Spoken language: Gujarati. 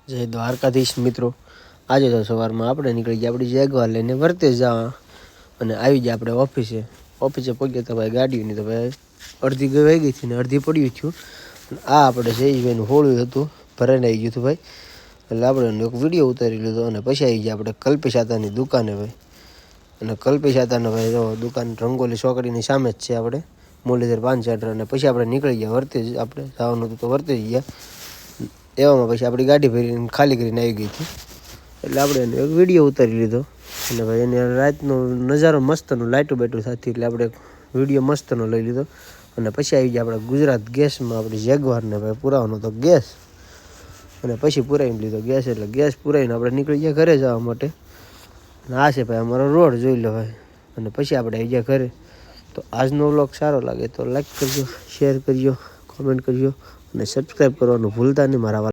જય દ્વારકાધીશ મિત્રો, આજે તો સવારમાં આપણે નીકળી ગયા આપણી જેગવાર લઈને વર્તે જવા અને આવી ગયા આપણે ઓફિસે પહોંચ્યા તો ભાઈ ગાડીઓની તો ભાઈ અડધી ગવાઈ ગઈ હતી ને અડધી પડ્યું થયું. આ આપણે જયેશભાઈનું હોળું હતું, ભરાઈને આવી ગયું હતું ભાઈ. એટલે આપણે એક વિડીયો ઉતારી લીધો અને પછી આવી ગયા આપણે કલ્પેશ આતાની દુકાને ભાઈ. અને કલ્પેશ આતાને ભાઈ જો દુકાન રંગોલી ચોકડીની સામે જ છે આપણે મુરલીધર પાન સેન્ટર. અને પછી આપણે નીકળી ગયા વર્તે આપણે જવાનું હતું તો વર્તે જ ગયા. એવામાં પછી આપણી ગાડી ભરીને ખાલી કરીને આવી ગઈ હતી. એટલે આપણે એને એક વિડીયો ઉતારી લીધો અને ભાઈ એને રાતનો નજારો મસ્તનો લાઇટું બેટું થતી એટલે આપણે વિડીયો મસ્તનો લઈ લીધો. અને પછી આવી ગયા આપણે ગુજરાત ગેસમાં આપણી જેગવારને ભાઈ પુરાવાનો તો ગેસ. અને પછી પુરાવીને લીધો ગેસ. એટલે ગેસ પુરાવીને આપણે નીકળી ગયા ઘરે જવા માટે. અને આ છે ભાઈ અમારો રોડ, જોઈ લો ભાઈ. અને પછી આપણે આવી ગયા ઘરે. તો આજનો વ્લોગ સારો લાગે તો લાઈક કરજો, શેર કરજો, કોમેન્ટ કરજો અને સબસ્ક્રાઈબ કરવાનું ભૂલતા નહીં મારા.